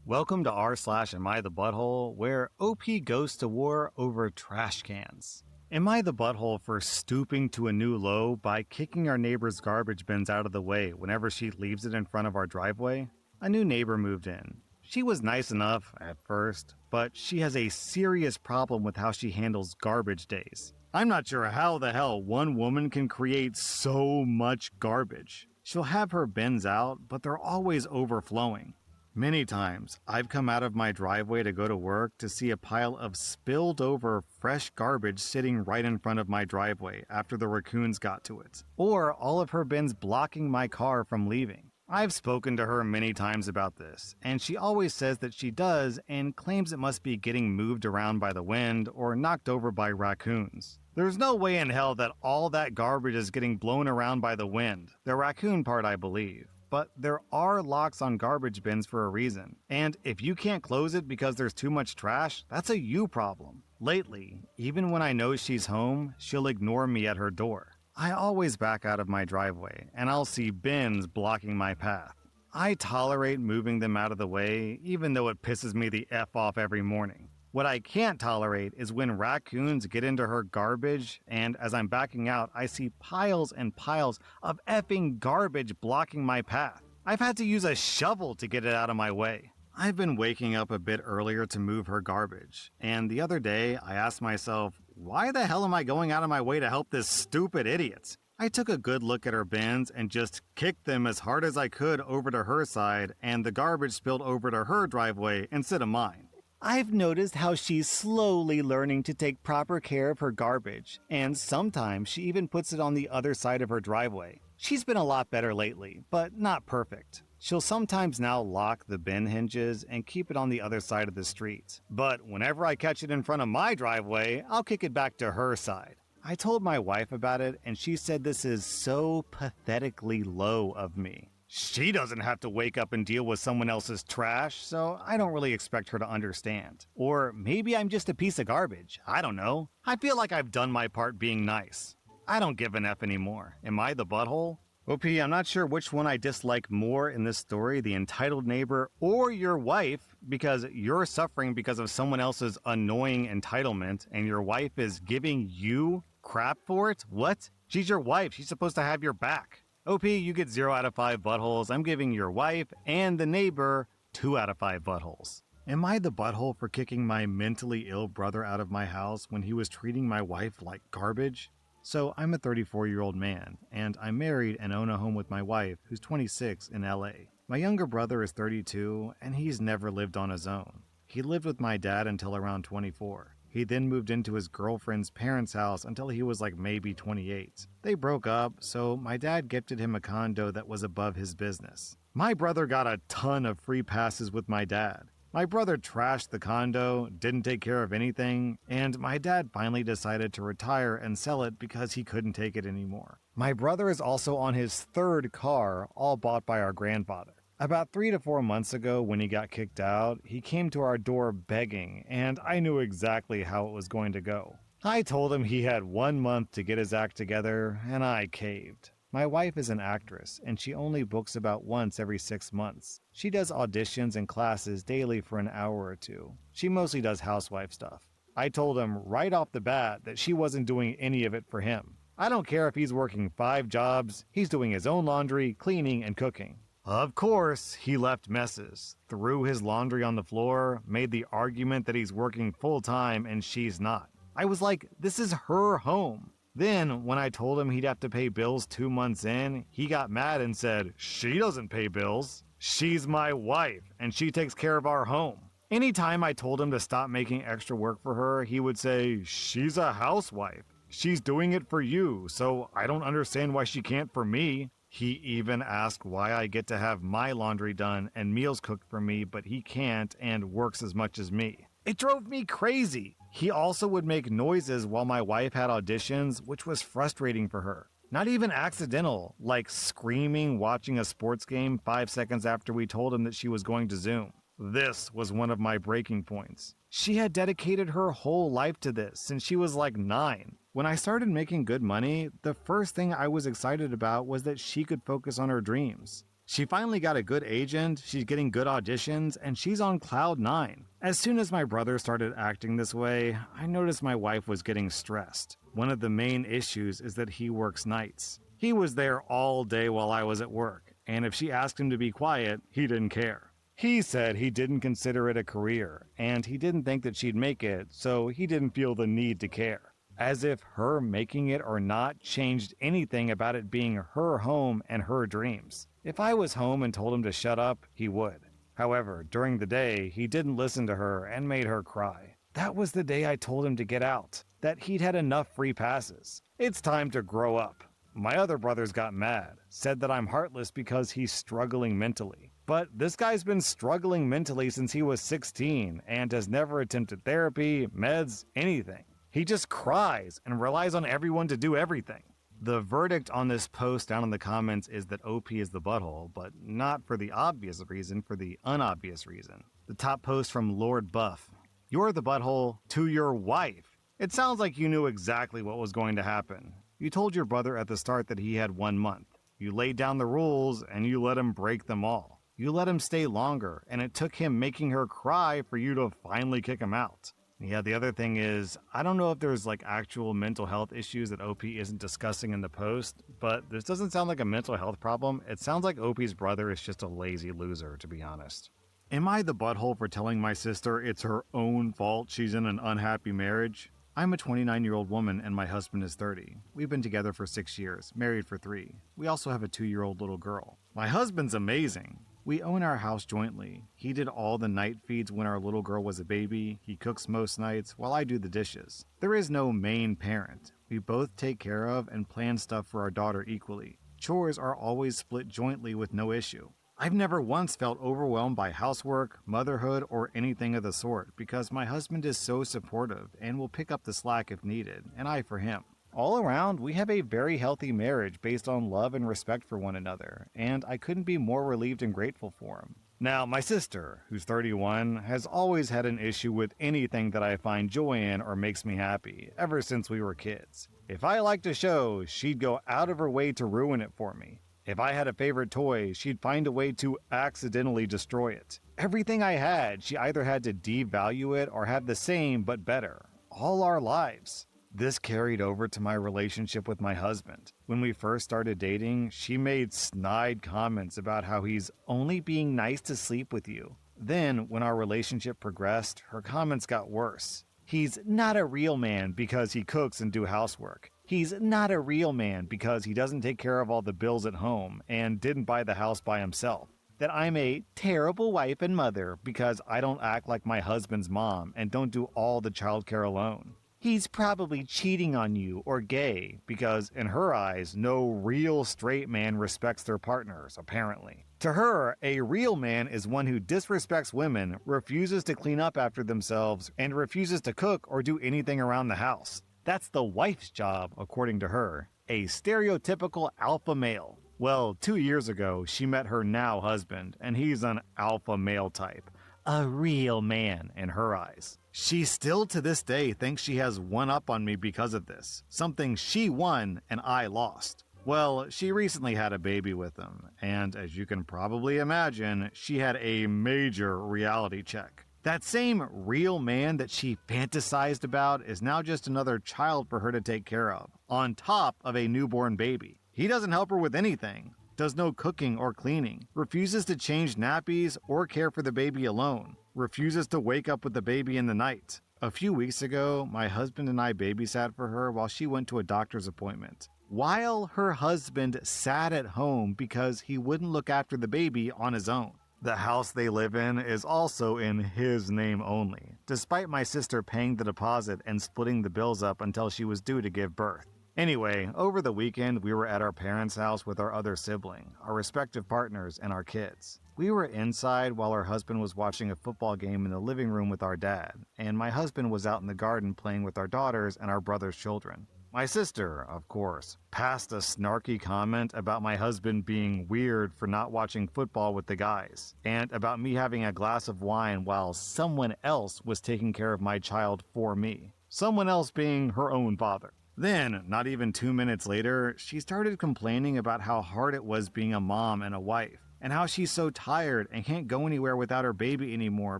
Welcome to r/Am I the Butthole, where OP goes to war over trash cans. Am I the butthole for stooping to a new low by kicking our neighbor's garbage bins out of the way whenever she leaves it in front of our driveway? A new neighbor moved in. She was nice enough at first, but she has a serious problem with how she handles garbage days. I'm not sure how the hell one woman can create so much garbage. She'll have her bins out, but they're always overflowing. Many times, I've come out of my driveway to go to work to see a pile of spilled over fresh garbage sitting right in front of my driveway after the raccoons got to it, or all of her bins blocking my car from leaving. I've spoken to her many times about this, and she always says that she does and claims it must be getting moved around by the wind or knocked over by raccoons. There's no way in hell that all that garbage is getting blown around by the wind, the raccoon part I believe. But there are locks on garbage bins for a reason, and if you can't close it because there's too much trash, that's a you problem. Lately, even when I know she's home, she'll ignore me at her door. I always back out of my driveway, and I'll see bins blocking my path. I tolerate moving them out of the way, even though it pisses me the F off every morning. What I can't tolerate is when raccoons get into her garbage, and as I'm backing out, I see piles and piles of effing garbage blocking my path. I've had to use a shovel to get it out of my way. I've been waking up a bit earlier to move her garbage, and the other day I asked myself, why the hell am I going out of my way to help this stupid idiot? I took a good look at her bins and just kicked them as hard as I could over to her side, and the garbage spilled over to her driveway instead of mine. I've noticed how she's slowly learning to take proper care of her garbage, and sometimes she even puts it on the other side of her driveway. She's been a lot better lately, but not perfect. She'll sometimes now lock the bin hinges and keep it on the other side of the street. But whenever I catch it in front of my driveway, I'll kick it back to her side. I told my wife about it, and she said this is so pathetically low of me. She doesn't have to wake up and deal with someone else's trash, so I don't really expect her to understand. Or maybe I'm just a piece of garbage. I don't know. I feel like I've done my part being nice. I don't give an F anymore. Am I the butthole? OP, I'm not sure which one I dislike more in this story, the entitled neighbor or your wife, because you're suffering because of someone else's annoying entitlement, and your wife is giving you crap for it? What? She's your wife. She's supposed to have your back. OP, you get 0 out of 5 buttholes. I'm giving your wife and the neighbor 2 out of 5 buttholes. Am I the butthole for kicking my mentally ill brother out of my house when he was treating my wife like garbage? So I'm a 34-year-old man, and I'm married and own a home with my wife, who's 26 in LA. My younger brother is 32, and he's never lived on his own. He lived with my dad until around 24. He then moved into his girlfriend's parents' house until he was like maybe 28. They broke up, so my dad gifted him a condo that was above his business. My brother got a ton of free passes with my dad. My brother trashed the condo, didn't take care of anything, and my dad finally decided to retire and sell it because he couldn't take it anymore. My brother is also on his 3rd car, all bought by our grandfather. About 3 to 4 months ago, when he got kicked out, he came to our door begging, and I knew exactly how it was going to go. I told him he had 1 month to get his act together, and I caved. My wife is an actress, and she only books about once every 6 months. She does auditions and classes daily for an hour or two. She mostly does housewife stuff. I told him right off the bat that she wasn't doing any of it for him. I don't care if he's working 5 jobs, he's doing his own laundry, cleaning, and cooking. Of course, he left messes, threw his laundry on the floor, made the argument that he's working full-time and she's not. I was like, this is her home. Then, when I told him he'd have to pay bills 2 months in, he got mad and said, she doesn't pay bills. She's my wife, and she takes care of our home. Anytime I told him to stop making extra work for her, he would say, she's a housewife. She's doing it for you, so I don't understand why she can't for me. He even asked why I get to have my laundry done and meals cooked for me, but he can't and works as much as me. It drove me crazy. He also would make noises while my wife had auditions, which was frustrating for her. Not even accidental, like screaming watching a sports game 5 seconds after we told him that she was going to Zoom. This was one of my breaking points. She had dedicated her whole life to this since she was like 9. When I started making good money, the first thing I was excited about was that she could focus on her dreams. She finally got a good agent, she's getting good auditions, and she's on cloud 9. As soon as my brother started acting this way, I noticed my wife was getting stressed. One of the main issues is that he works nights. He was there all day while I was at work, and if she asked him to be quiet, he didn't care. He said he didn't consider it a career, and he didn't think that she'd make it, so he didn't feel the need to care. As if her making it or not changed anything about it being her home and her dreams. If I was home and told him to shut up, he would. However, during the day, he didn't listen to her and made her cry. That was the day I told him to get out, that he'd had enough free passes. It's time to grow up. My other brothers got mad, said that I'm heartless because he's struggling mentally. But this guy's been struggling mentally since he was 16 and has never attempted therapy, meds, anything. He just cries and relies on everyone to do everything. The verdict on this post down in the comments is that OP is the butthole, but not for the obvious reason, for the unobvious reason. The top post from Lord Buff. You're the butthole to your wife. It sounds like you knew exactly what was going to happen. You told your brother at the start that he had 1 month. You laid down the rules and you let him break them all. You let him stay longer, and it took him making her cry for you to finally kick him out. Yeah, the other thing is, I don't know if there's like actual mental health issues that OP isn't discussing in the post, but this doesn't sound like a mental health problem. It sounds like OP's brother is just a lazy loser, to be honest. Am I the butthole for telling my sister it's her own fault she's in an unhappy marriage? I'm a 29-year-old woman and my husband is 30. We've been together for 6 years, married for 3. We also have a 2-year-old little girl. My husband's amazing. We own our house jointly. He did all the night feeds when our little girl was a baby. He cooks most nights while I do the dishes. There is no main parent. We both take care of and plan stuff for our daughter equally. Chores are always split jointly with no issue. I've never once felt overwhelmed by housework, motherhood, or anything of the sort because my husband is so supportive and will pick up the slack if needed, and I for him. All around, we have a very healthy marriage based on love and respect for one another, and I couldn't be more relieved and grateful for him. Now, my sister, who's 31, has always had an issue with anything that I find joy in or makes me happy, ever since we were kids. If I liked a show, she'd go out of her way to ruin it for me. If I had a favorite toy, she'd find a way to accidentally destroy it. Everything I had, she either had to devalue it or have the same but better. All our lives. This carried over to my relationship with my husband. When we first started dating, she made snide comments about how he's only being nice to sleep with you. Then, when our relationship progressed, her comments got worse. He's not a real man because he cooks and do housework. He's not a real man because he doesn't take care of all the bills at home and didn't buy the house by himself. That I'm a terrible wife and mother because I don't act like my husband's mom and don't do all the childcare alone. He's probably cheating on you or gay because, in her eyes, no real straight man respects their partners, apparently. To her, a real man is one who disrespects women, refuses to clean up after themselves, and refuses to cook or do anything around the house. That's the wife's job, according to her. A stereotypical alpha male. Well, 2 years ago, she met her now husband, and he's an alpha male type. A real man in her eyes. She still to this day thinks she has one up on me because of this. Something she won and I lost. Well, she recently had a baby with him, and as you can probably imagine, she had a major reality check. That same real man that she fantasized about is now just another child for her to take care of, on top of a newborn baby. He doesn't help her with anything, does no cooking or cleaning, refuses to change nappies or care for the baby alone, refuses to wake up with the baby in the night. A few weeks ago, my husband and I babysat for her while she went to a doctor's appointment. While her husband sat at home because he wouldn't look after the baby on his own. The house they live in is also in his name only, despite my sister paying the deposit and splitting the bills up until she was due to give birth. Anyway, over the weekend, we were at our parents' house with our other sibling, our respective partners, and our kids. We were inside while our husband was watching a football game in the living room with our dad, and my husband was out in the garden playing with our daughters and our brother's children. My sister, of course, passed a snarky comment about my husband being weird for not watching football with the guys, and about me having a glass of wine while someone else was taking care of my child for me. Someone else being her own father. Then, not even 2 minutes later, she started complaining about how hard it was being a mom and a wife. and how she's so tired and can't go anywhere without her baby anymore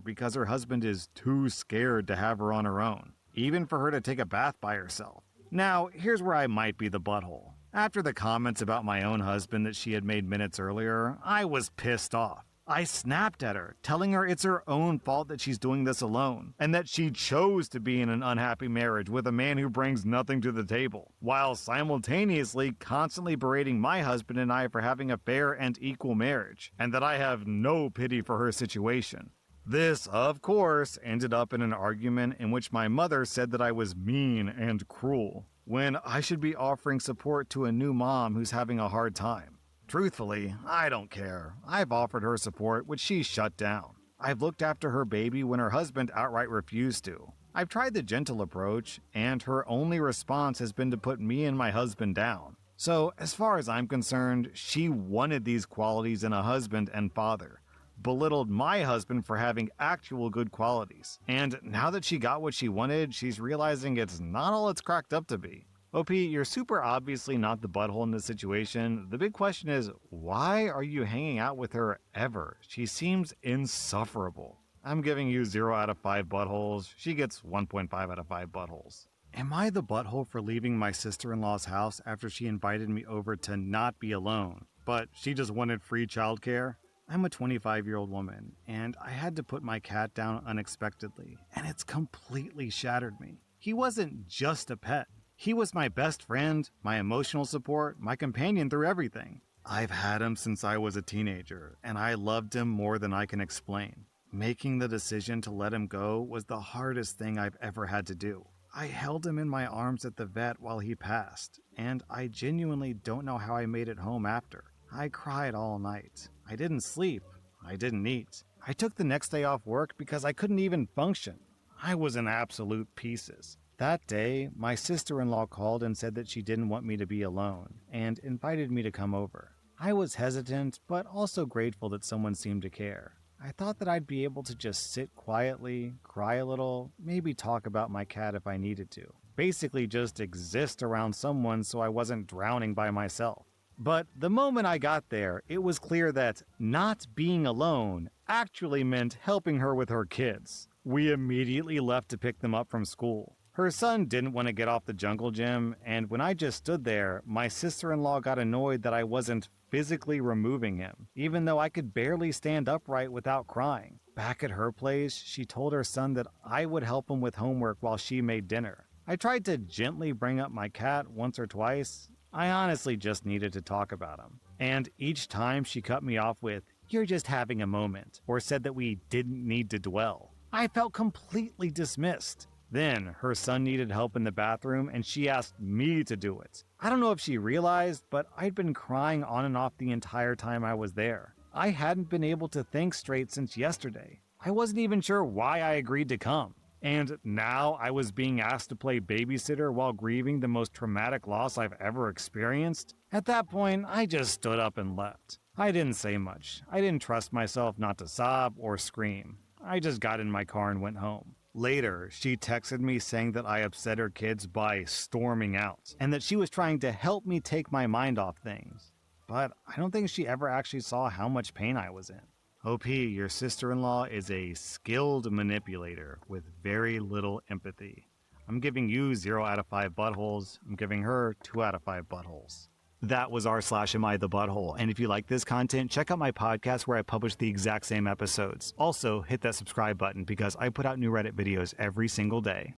because her husband is too scared to have her on her own, even for her to take a bath by herself. Now, here's where I might be the butthole. After the comments about my own husband that she had made minutes earlier, I was pissed off. I snapped at her, telling her it's her own fault that she's doing this alone, and that she chose to be in an unhappy marriage with a man who brings nothing to the table, while simultaneously constantly berating my husband and I for having a fair and equal marriage, and that I have no pity for her situation. This, of course, ended up in an argument in which my mother said that I was mean and cruel, when I should be offering support to a new mom who's having a hard time. Truthfully, I don't care. I've offered her support, which she shut down. I've looked after her baby when her husband outright refused to. I've tried the gentle approach, and her only response has been to put me and my husband down. So, as far as I'm concerned, she wanted these qualities in a husband and father, belittled my husband for having actual good qualities, and now that she got what she wanted, she's realizing it's not all it's cracked up to be. OP, you're super obviously not the butthole in this situation. The big question is, why are you hanging out with her ever? She seems insufferable. I'm giving you 0 out of 5 buttholes. She gets 1.5 out of 5 buttholes. Am I the butthole for leaving my sister-in-law's house after she invited me over to not be alone, but she just wanted free childcare? I'm a 25-year-old woman, and I had to put my cat down unexpectedly, and it's completely shattered me. He wasn't just a pet. He was my best friend, my emotional support, my companion through everything. I've had him since I was a teenager, and I loved him more than I can explain. Making the decision to let him go was the hardest thing I've ever had to do. I held him in my arms at the vet while he passed, and I genuinely don't know how I made it home after. I cried all night. I didn't sleep. I didn't eat. I took the next day off work because I couldn't even function. I was in absolute pieces. That day, my sister-in-law called and said that she didn't want me to be alone, and invited me to come over. I was hesitant, but also grateful that someone seemed to care. I thought that I'd be able to just sit quietly, cry a little, maybe talk about my cat if I needed to. Basically just exist around someone so I wasn't drowning by myself. But the moment I got there, it was clear that not being alone actually meant helping her with her kids. We immediately left to pick them up from school. Her son didn't want to get off the jungle gym, and when I just stood there, my sister-in-law got annoyed that I wasn't physically removing him, even though I could barely stand upright without crying. Back at her place, she told her son that I would help him with homework while she made dinner. I tried to gently bring up my cat once or twice. I honestly just needed to talk about him. And each time she cut me off with, "You're just having a moment," or said that we didn't need to dwell. I felt completely dismissed. Then, her son needed help in the bathroom, and she asked me to do it. I don't know if she realized, but I'd been crying on and off the entire time I was there. I hadn't been able to think straight since yesterday. I wasn't even sure why I agreed to come. And now I was being asked to play babysitter while grieving the most traumatic loss I've ever experienced? At that point, I just stood up and left. I didn't say much. I didn't trust myself not to sob or scream. I just got in my car and went home. Later, she texted me saying that I upset her kids by storming out, and that she was trying to help me take my mind off things. But I don't think she ever actually saw how much pain I was in. OP, your sister-in-law is a skilled manipulator with very little empathy. I'm giving you 0 out of 5 buttholes. I'm giving her 2 out of 5 buttholes. That was r/Am I the Butthole, and if you like this content, check out my podcast where I publish the exact same episodes. Also, hit that subscribe button because I put out new Reddit videos every single day.